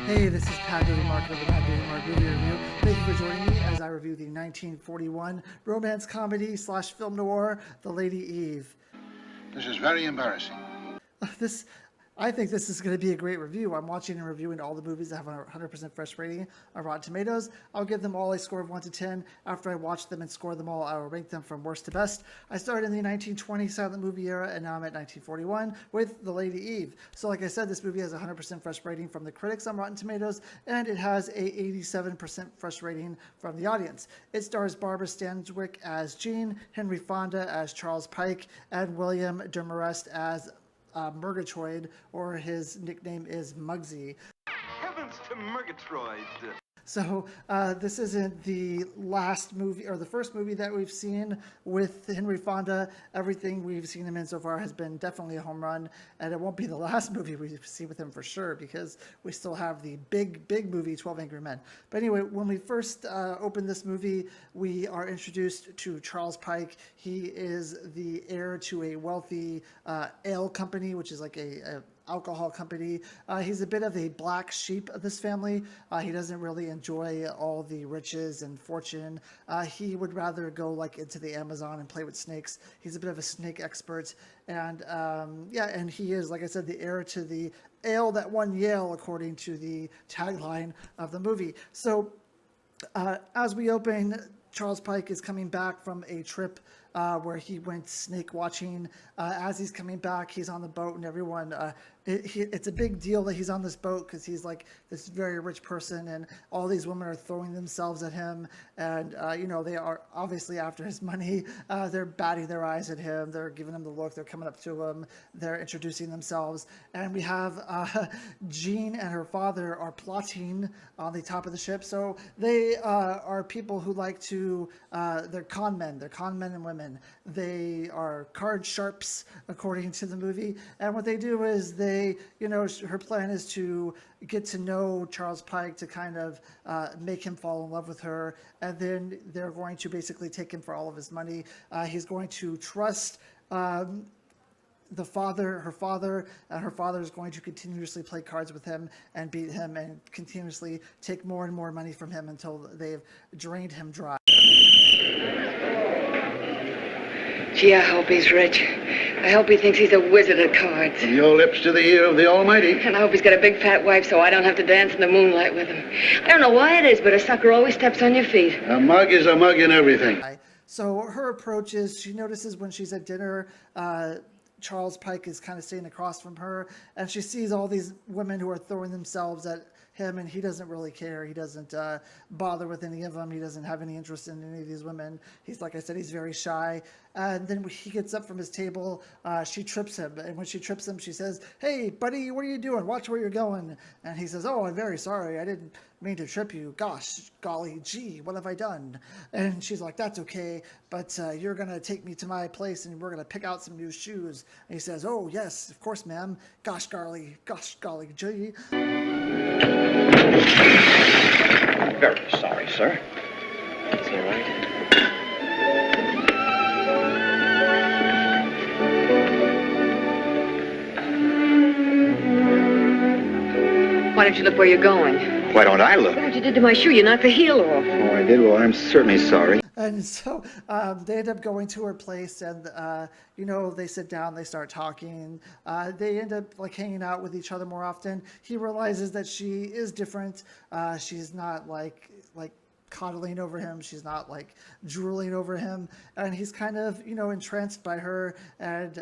Hey, this is Pat Daily Mark of the Pat Daily Mark Movie Review. Thank you for joining me as I review the 1941 romance comedy slash film noir, The Lady Eve. This is very embarrassing. This, I think this is going to be a great review. I'm watching and reviewing all the movies that have a 100% fresh rating on Rotten Tomatoes. I'll give them all a score of 1 to 10. After I watch them and score them all, I will rank them from worst to best. I started in the 1920 silent movie era, and now I'm at 1941 with The Lady Eve. So like I said, this movie has a 100% fresh rating from the critics on Rotten Tomatoes, and it has a 87% fresh rating from the audience. It stars Barbara Stanwyck as Jean, Henry Fonda as Charles Pike, and William Demarest as Murgatroyd, or his nickname is Muggsy. Heavens to Murgatroyd! So this isn't the last movie or the first movie that we've seen with Henry Fonda. Everything we've seen him in so far has been definitely a home run, and it won't be the last movie we see with him for sure, because we still have the big movie 12 Angry Men. But anyway, when we first open this movie, we are introduced to Charles Pike. He is the heir to a wealthy ale company, which is like a alcohol company. He's a bit of a black sheep of this family. He doesn't really enjoy all the riches and fortune. He would rather go like into the Amazon and play with snakes. He's a bit of a snake expert. And and he is, like I said, the heir to the ale that won Yale, according to the tagline of the movie. So as we open, Charles Pike is coming back from a trip where he went snake watching. As he's coming back, he's on the boat, and everyone, it's a big deal that he's on this boat because he's like this very rich person, and all these women are throwing themselves at him, and they are obviously after his money. They're batting their eyes at him. They're giving him the look. They're coming up to him. They're introducing themselves, and we have Jean and her father are plotting on the top of the ship. So they are people who like to, they're con men. They're con men and women. They are card sharps, according to the movie. And what they do is her plan is to get to know Charles Pike, to kind of make him fall in love with her. And then they're going to basically take him for all of his money. He's going to trust her father, and her father is going to continuously play cards with him and beat him and continuously take more and more money from him until they've drained him dry. Gee, I hope he's rich. I hope he thinks he's a wizard at cards. From your lips to the ear of the Almighty. And I hope he's got a big fat wife so I don't have to dance in the moonlight with him. I don't know why it is, but a sucker always steps on your feet. A mug is a mug in everything. So her approach is, she notices when she's at dinner, Charles Pike is kind of sitting across from her, and she sees all these women who are throwing themselves at him, and he doesn't really care. He doesn't bother with any of them. He doesn't have any interest in any of these women. He's, like I said, he's very shy. And then when he gets up from his table, she trips him. And when she trips him, she says, "Hey, buddy, what are you doing? Watch where you're going." And he says, "Oh, I'm very sorry. I didn't mean to trip you. Gosh, golly, gee, what have I done?" And she's like, "That's okay, but you're going to take me to my place and we're going to pick out some new shoes." And he says, "Oh, yes, of course, ma'am. Gosh, golly, gee." Very sorry, sir. That's all right. Why don't you look where you're going? Why don't I look? Look what you did to my shoe. You knocked the heel off. Oh, I did? Well, I'm certainly sorry. And so they end up going to her place, and they sit down, they start talking. They end up like hanging out with each other more often. He realizes that she is different. She's not like coddling over him. She's not like drooling over him, and he's kind of entranced by her and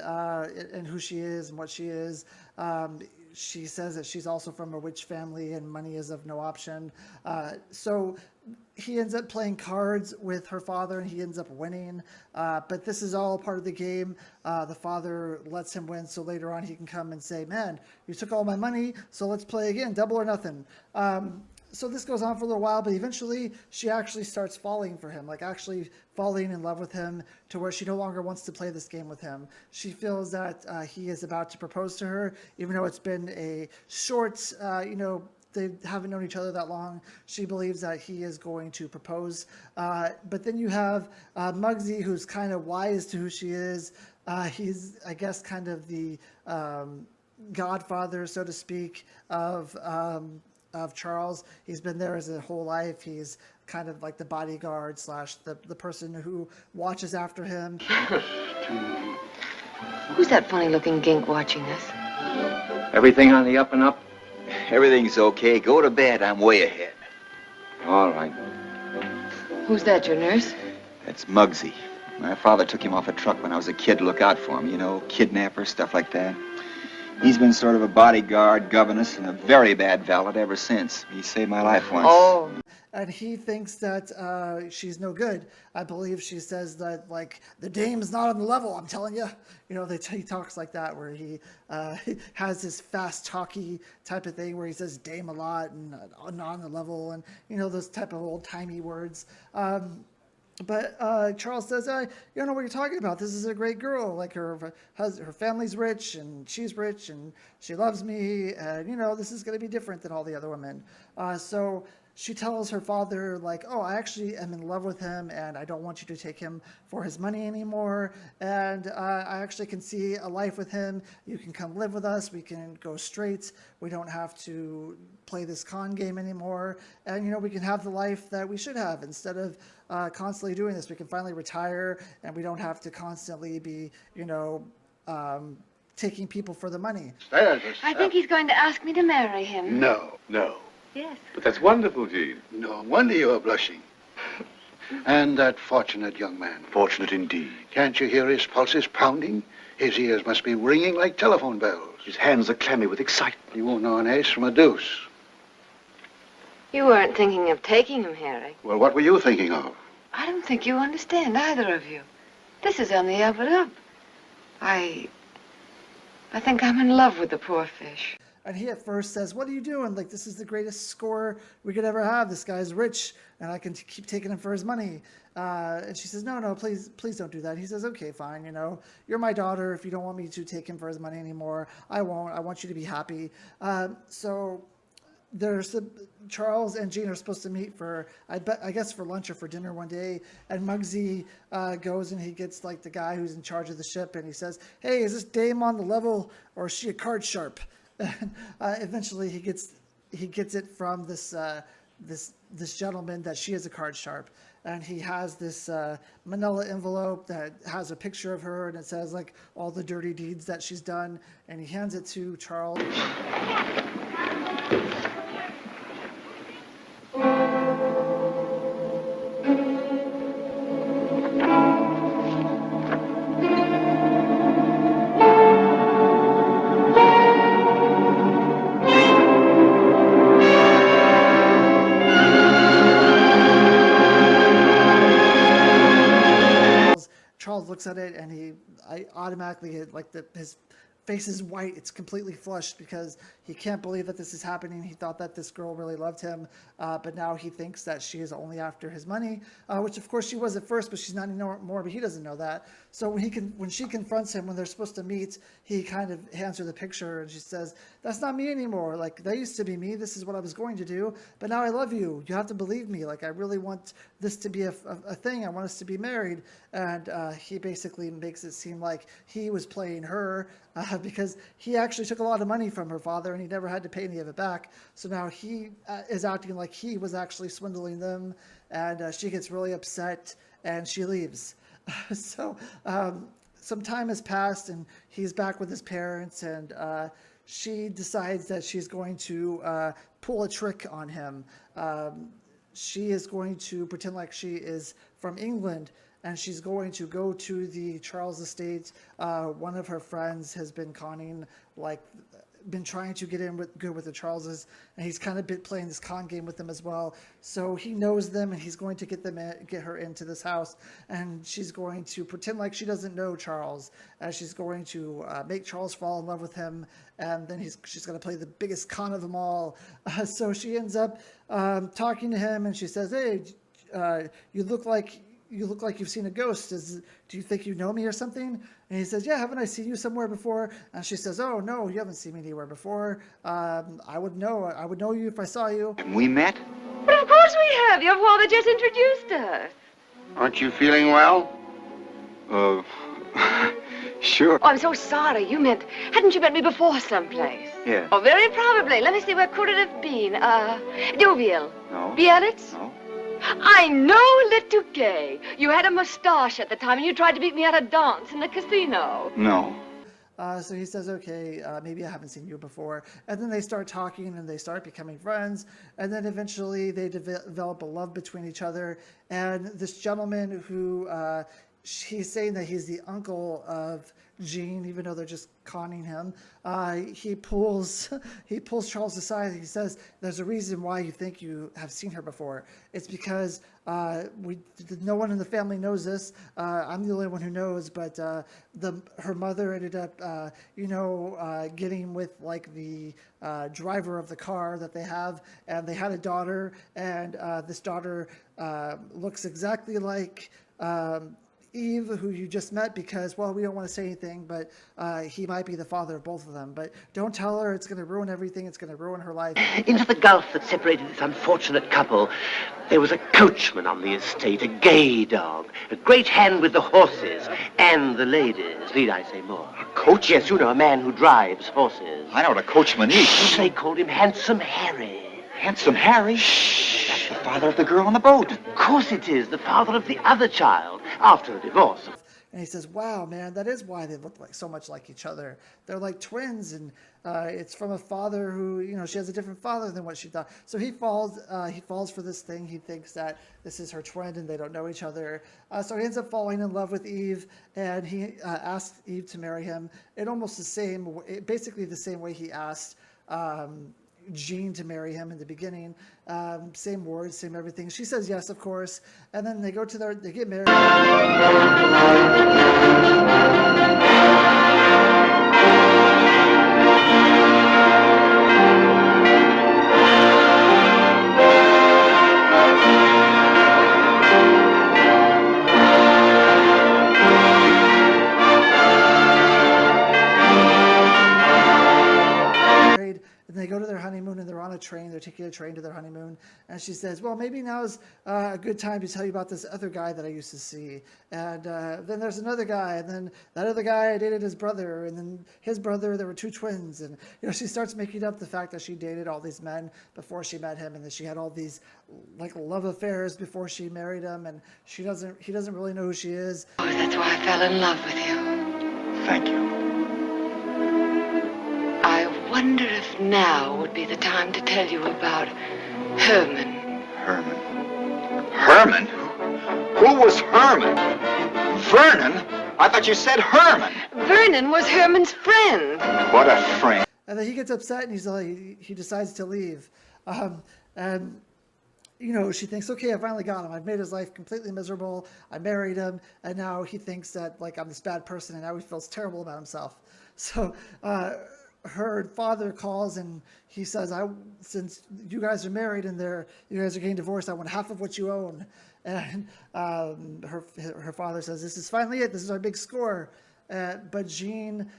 who she is and what she is. She says that she's also from a rich family and money is of no option. So he ends up playing cards with her father, and he ends up winning. But this is all part of the game. The father lets him win, so later on he can come and say, "Man, you took all my money, so let's play again, double or nothing." So this goes on for a little while, but eventually she actually starts falling for him, like actually falling in love with him to where she no longer wants to play this game with him. She feels that he is about to propose to her, even though it's been a short, they haven't known each other that long. She believes that he is going to propose. But then you have Muggsy, who's kind of wise to who she is. He's, I guess, kind of the godfather, so to speak, of of Charles. He's been there his whole life. He's kind of like the bodyguard slash the person who watches after him. Who's that funny-looking gink watching us? Everything on the up and up? Everything's okay. Go to bed. I'm way ahead. All right. Who's that, your nurse? That's Muggsy. My father took him off a truck when I was a kid to look out for him, you know, kidnappers, stuff like that. He's been sort of a bodyguard, governess, and a very bad valet ever since. He saved my life once. Oh. And he thinks that she's no good. I believe she says that, like, the dame's not on the level, I'm telling you. You know, he talks like that, where he has this fast talky type of thing where he says dame a lot and not on the level and, you know, those type of old-timey words. But Charles says, you don't know what you're talking about. This is a great girl. Like, her family's rich, and she's rich, and she loves me. And, you know, this is going to be different than all the other women. So she tells her father, like, oh, I actually am in love with him, and I don't want you to take him for his money anymore. And I actually can see a life with him. You can come live with us. We can go straight. We don't have to play this con game anymore. And, you know, we can have the life that we should have instead of constantly doing this. We can finally retire, and we don't have to constantly be, you know, taking people for the money. I think he's going to ask me to marry him. No. No. Yes. But that's wonderful, Jean. No wonder you are blushing. And that fortunate young man. Fortunate indeed. Can't you hear his pulses pounding? His ears must be ringing like telephone bells. His hands are clammy with excitement. You won't know an ace from a deuce. You weren't thinking of taking him, Harry. Well, what were you thinking of? I don't think you understand, either of you. This is on the up and up. I think I'm in love with the poor fish. And he at first says, what are you doing? Like, this is the greatest score we could ever have. This guy's rich, and I can keep taking him for his money. And she says, no, please don't do that. And he says, okay, fine, you know, you're my daughter. If you don't want me to take him for his money anymore, I won't. I want you to be happy. So Charles and Jean are supposed to meet for, I guess for lunch or for dinner one day. And Muggsy goes and he gets, like, the guy who's in charge of the ship, and he says, hey, is this dame on the level, or is she a card sharp? And eventually he gets it from this gentleman that she is a card sharp, and he has this manila envelope that has a picture of her, and it says, like, all the dirty deeds that she's done, and he hands it to Charles. Charles looks at it, and I automatically, like, his face is white. It's completely flushed because he can't believe that this is happening. He thought that this girl really loved him, but now he thinks that she is only after his money, which of course she was at first, but she's not anymore. But he doesn't know that. So when she confronts him when they're supposed to meet, he kind of hands her the picture, and she says, "That's not me anymore. Like, that used to be me. This is what I was going to do, but now I love you. You have to believe me. Like, I really want this to be a thing. I want us to be married." And he basically makes it seem like he was playing her because he actually took a lot of money from her father, and he never had to pay any of it back. So now he is acting like he was actually swindling them, and she gets really upset, and she leaves. So some time has passed, and he's back with his parents, and she decides that she's going to pull a trick on him. She is going to pretend like she is from England, and she's going to go to the Charles estate. One of her friends has been conning, like, been trying to get in with the Charleses, and he's kind of been playing this con game with them as well. So he knows them, and he's going to get her into this house, and she's going to pretend like she doesn't know Charles, and she's going to make Charles fall in love with him, and then she's going to play the biggest con of them all. So she ends up talking to him, and she says, "Hey, you look like you've seen a ghost. Do you think you know me or something?" And he says, "Yeah, haven't I seen you somewhere before?" And she says, "Oh, no, you haven't seen me anywhere before. I would know you if I saw you." And we met? But of course we have. Your father just introduced us. Aren't you feeling well? Sure. Oh, I'm so sorry. Hadn't you met me before someplace? Yes. Oh, very probably. Let me see, where could it have been? Deauville. No. Biarritz? No. I know, Le Touquet. You had a mustache at the time, and you tried to beat me at a dance in the casino. No. So he says, okay, maybe I haven't seen you before. And then they start talking and they start becoming friends. And then eventually they develop a love between each other. And this gentleman who he's saying that he's the uncle of Jean, even though they're just conning him. He pulls Charles aside. He says, "There's a reason why you think you have seen her before. It's because no one in the family knows this. I'm the only one who knows. But her mother ended up, getting with like the driver of the car that they have, and they had a daughter, and this daughter looks exactly like." Eve, who you just met, because, well, we don't want to say anything, but he might be the father of both of them. But don't tell her. It's going to ruin everything. It's going to ruin her life. Into the gulf that separated this unfortunate couple, there was a coachman on the estate, a gay dog, a great hand with the horses and the ladies. Need I say more? A coach? Yes, you know, a man who drives horses. I know what a coachman is. They called him Handsome Harry. Handsome Harry? That's the father of the girl on the boat. Of course it is, the father of the other child, after the divorce. And he says, wow, man, that is why they look like so much like each other. They're like twins, and it's from a father who, she has a different father than what she thought. So he falls for this thing. He thinks that this is her twin, and they don't know each other. So he ends up falling in love with Eve, and he asks Eve to marry him in almost basically the same way he asked Jean to marry him in the beginning. Same words, same everything. She says yes, of course, and then they get married. And they go to their honeymoon, and they're on a train. They're taking a train to their honeymoon. And she says, well, maybe now's a good time to tell you about this other guy that I used to see. And then there's another guy. And then that other guy, I dated his brother. And then his brother, there were two twins. And, she starts making up the fact that she dated all these men before she met him. And that she had all these, like, love affairs before she married him. And he doesn't really know who she is. Oh, that's why I fell in love with you. Thank you. I wonder if now would be the time to tell you about Herman. Herman? Who was Herman? Vernon? I thought you said Herman. Vernon was Herman's friend. What a friend. And then he gets upset, and he decides to leave. And she thinks, okay, I finally got him. I've made his life completely miserable. I married him, and now he thinks that, like, I'm this bad person, and now he feels terrible about himself. So her father calls, and he says, since you guys are married and you guys are getting divorced, I want half of what you own. And her father says, this is finally it. This is our big score. But Jean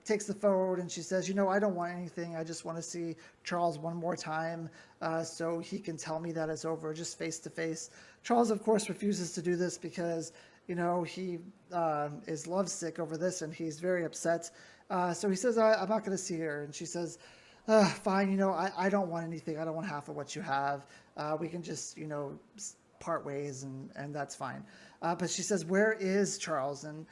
takes the forward, and she says, I don't want anything. I just want to see Charles one more time so he can tell me that it's over, just face to face. Charles, of course, refuses to do this because, he is lovesick over this, and he's very upset. So he says, I'm not going to see her. And she says, fine, I don't want anything. I don't want half of what you have. We can just, part ways, and that's fine. But she says, where is Charles? And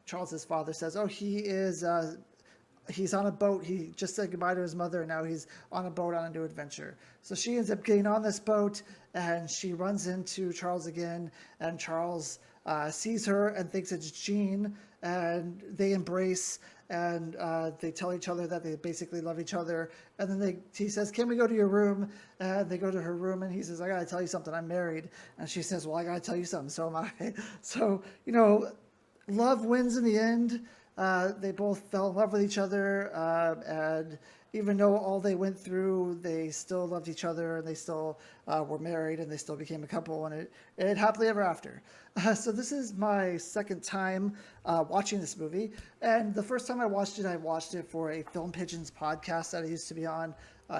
Charles's father says, oh, he's on a boat. He just said goodbye to his mother, and now he's on a boat on a new adventure. So she ends up getting on this boat, and she runs into Charles again, and Charles sees her and thinks it's Jean, and they embrace, and they tell each other that they basically love each other. And then he says, can we go to your room? And they go to her room, and he says, I got to tell you something. I'm married. And she says, well, I got to tell you something. So am I. So, love wins in the end. They both fell in love with each other, and even though all they went through, they still loved each other, and they still were married, and they still became a couple, and it happily ever after. So this is my second time watching this movie, and the first time I watched it for a Film Pigeons podcast that I used to be on.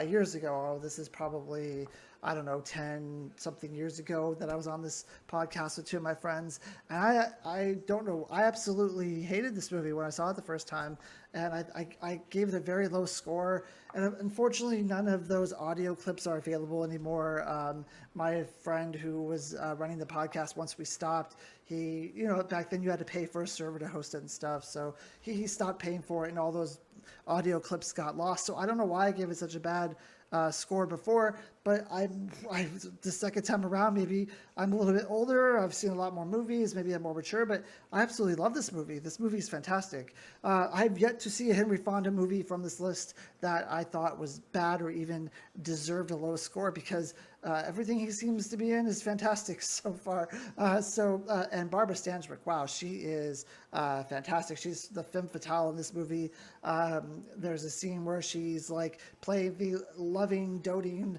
years ago. Oh, this is probably, I don't know, 10 something years ago that I was on this podcast with two of my friends. And I don't know, I absolutely hated this movie when I saw it the first time. And I gave it a very low score. And unfortunately, none of those audio clips are available anymore. My friend who was running the podcast, once we stopped, he, back then you had to pay for a server to host it and stuff. So he stopped paying for it, and all those audio clips got lost. So I don't know why I gave it such a bad score before, but I the second time around, maybe I'm a little bit older, I've seen a lot more movies, maybe I'm more mature, but I absolutely love this movie. This movie is fantastic. I've yet to see a Henry Fonda movie from this list that I thought was bad or even deserved a low score, because everything he seems to be in is fantastic so far. And Barbara Stanwyck, wow, she is fantastic. She's the femme fatale in this movie. There's a scene where she's like playing the loving, doting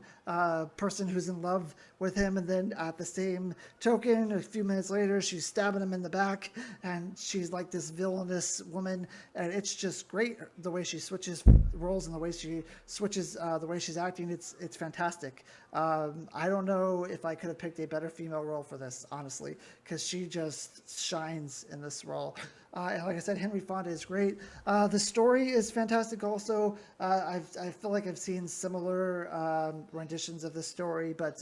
person who's in love with him, and then at the same token, a few minutes later, she's stabbing him in the back, and she's like this villainous woman, and it's just great the way she switches roles and the way she switches the way she's acting. It's fantastic. I don't know if I could have picked a better female role for this, honestly, because she just shines in this role. And like I said, Henry Fonda is great. The story is fantastic also. I feel like I've seen similar renditions of the story, but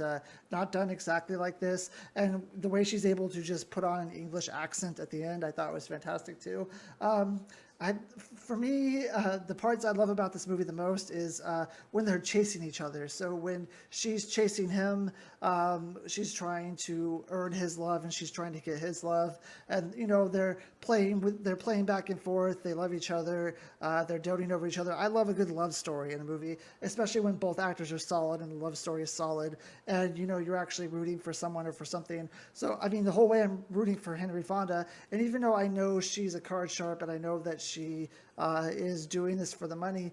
not done exactly like this. And the way she's able to just put on an English accent at the end, I thought was fantastic too. For me, the parts I love about this movie the most is when they're chasing each other. So when she's chasing him, she's trying to earn his love, and she's trying to get his love. And they're playing back and forth. They love each other. They're doting over each other. I love a good love story in a movie, especially when both actors are solid and the love story is solid, and you're actually rooting for someone or for something. So I mean, the whole way I'm rooting for Henry Fonda, and even though I know she's a card sharp, and I know that she is doing this for the money,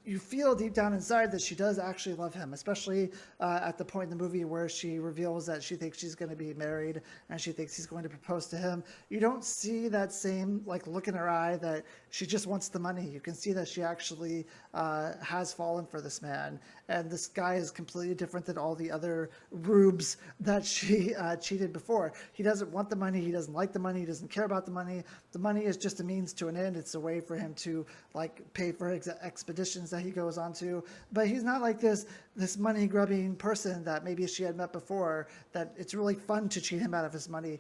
you feel deep down inside that she does actually love him, especially at the point in the movie where she reveals that she thinks she's going to be married and she thinks he's going to propose to him. You don't see that same look in her eye that she just wants the money. You can see that she actually has fallen for this man, and this guy is completely different than all the other rubes that she cheated before. He doesn't want the money. He doesn't like the money. He doesn't care about the money. The money is just a means to an end. It's a way for him to pay for expeditions that he goes on to. But he's not like this money grubbing person that maybe she had met before, that it's really fun to cheat him out of his money.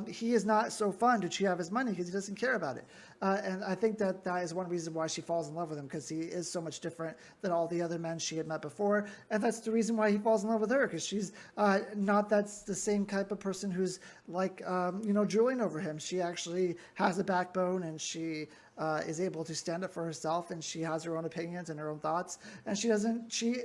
He is not so fun to cheat out of his money because he doesn't care about it. And I think that is one reason why she falls in love with him, because he is so much different than all the other men she had met before. And that's the reason why he falls in love with her, because she's that's the same type of person who's drooling over him. She actually has a backbone, and she is able to stand up for herself, and she has her own opinions and her own thoughts, and she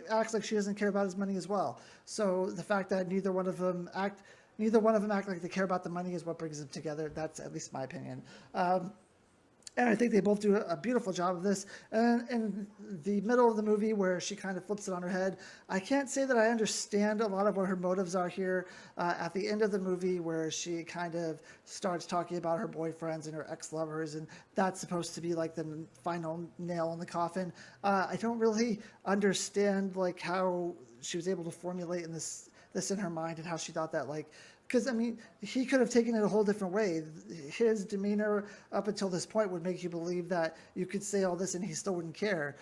acts like she doesn't care about his money as well. So the fact that neither one of them act like they care about the money is what brings them together. That's at least my opinion. And I think they both do a beautiful job of this. And in the middle of the movie, where she kind of flips it on her head, I can't say that I understand a lot of what her motives are here. At the end of the movie, where she kind of starts talking about her boyfriends and her ex-lovers, and that's supposed to be the final nail in the coffin. I don't really understand how she was able to formulate this in her mind, and how she thought that because, I mean, he could have taken it a whole different way. His demeanor up until this point would make you believe that you could say all this and he still wouldn't care.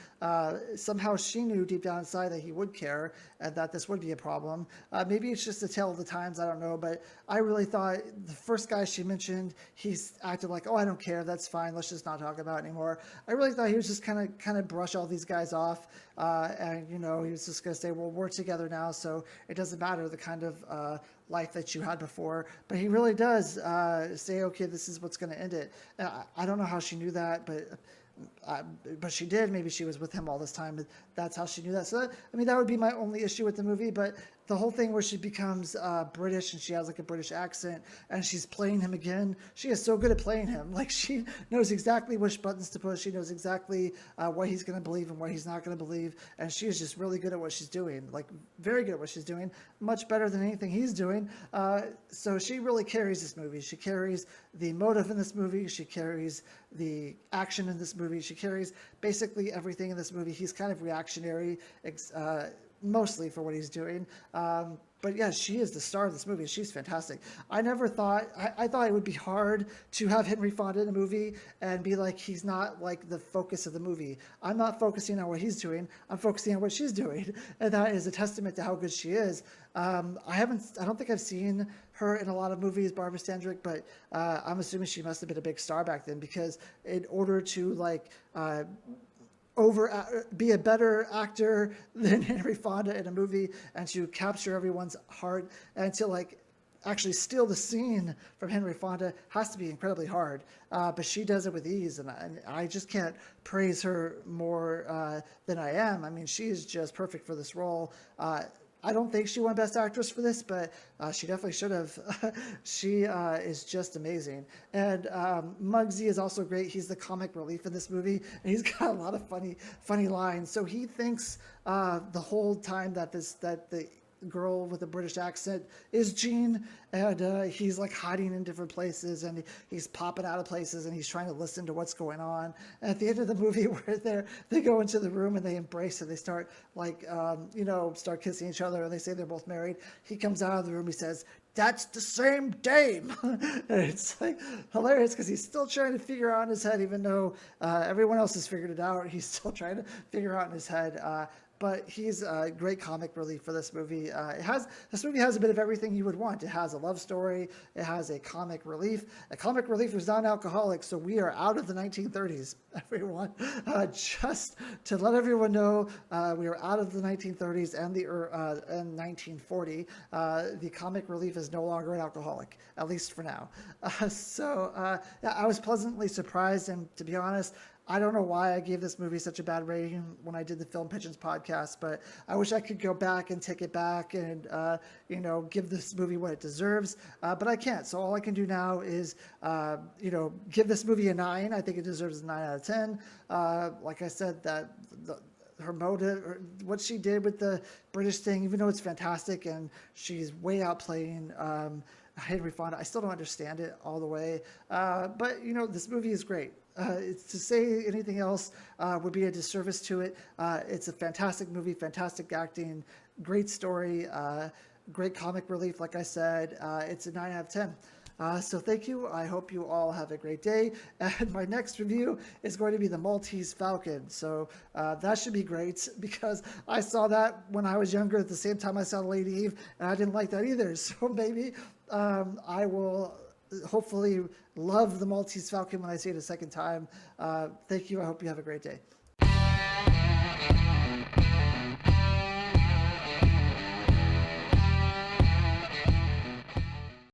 Somehow she knew deep down inside that he would care and that this would be a problem. Maybe it's just a tale of the times, I don't know. But I really thought the first guy she mentioned, he's acted like, oh, I don't care, that's fine, let's just not talk about it anymore. I really thought he was just kind of brush all these guys off. And, he was just going to say, well, we're together now, so it doesn't matter the kind of life that you had before. But he really does say, okay, this is what's going to end it. I don't know how she knew that, but she did. Maybe she was with him all this time. That's how she knew that. So, that would be my only issue with the movie. But the whole thing where she becomes British and she has like a British accent and she's playing him again. She is so good at playing him. Like she knows exactly which buttons to push. She knows exactly what he's going to believe and what he's not going to believe. And she is just really good at what she's doing. Like very good at what she's doing. Much better than anything he's doing. So she really carries this movie. She carries the motive in this movie. She carries the action in this movie. She carries basically everything in this movie. He's kind of reactionary, mostly for what he's doing. But yeah, she is the star of this movie. She's fantastic. I never thought, I thought it would be hard to have Henry Fonda in a movie and be like, he's not like the focus of the movie. I'm not focusing on what he's doing. I'm focusing on what she's doing. And that is a testament to how good she is. I don't think I've seen her in a lot of movies, Barbara Stanwyck, but I'm assuming she must have been a big star back then, because in order to like, be a better actor than Henry Fonda in a movie and to capture everyone's heart and to like actually steal the scene from Henry Fonda has to be incredibly hard. But she does it with ease, and I just can't praise her more than I am. I mean, she is just perfect for this role. I don't think she won Best Actress for this, but she definitely should have. She is just amazing. And Muggsy is also great. He's the comic relief in this movie, and he's got a lot of funny lines. So he thinks the whole time that the girl with a British accent is Jean, and he's like hiding in different places, and he's popping out of places, and he's trying to listen to what's going on. And at the end of the movie, where they go into the room and they embrace and they start like start kissing each other, and they say they're both married. He comes out of the room, he says, "That's the same dame." And it's like hilarious because he's still trying to figure out in his head, even though everyone else has figured it out. He's still trying to figure out in his head. But he's a great comic relief for this movie. This movie has a bit of everything you would want. It has a love story. It has a comic relief. A comic relief who's not an alcoholic, so we are out of the 1930s, everyone. Just to let everyone know, we are out of the 1930s and 1940. The comic relief is no longer an alcoholic, at least for now. Yeah, I was pleasantly surprised, and to be honest, I don't know why I gave this movie such a bad rating when I did the Film Pigeons podcast, but I wish I could go back and take it back and, give this movie what it deserves. But I can't. So all I can do now is, give this movie a 9. I think it deserves a 9 out of 10. Like I said, her motive, what she did with the British thing, even though it's fantastic and she's way outplaying Henry Fonda, I still don't understand it all the way. But this movie is great. To say anything else would be a disservice to it. It's a fantastic movie, fantastic acting, great story, great comic relief. Like I said, it's a 9 out of 10. So thank you. I hope you all have a great day. And my next review is going to be the Maltese Falcon. So that should be great, because I saw that when I was younger at the same time I saw Lady Eve, and I didn't like that either. So maybe I will hopefully love the Maltese Falcon when I see it a second time. Thank you. I hope you have a great day.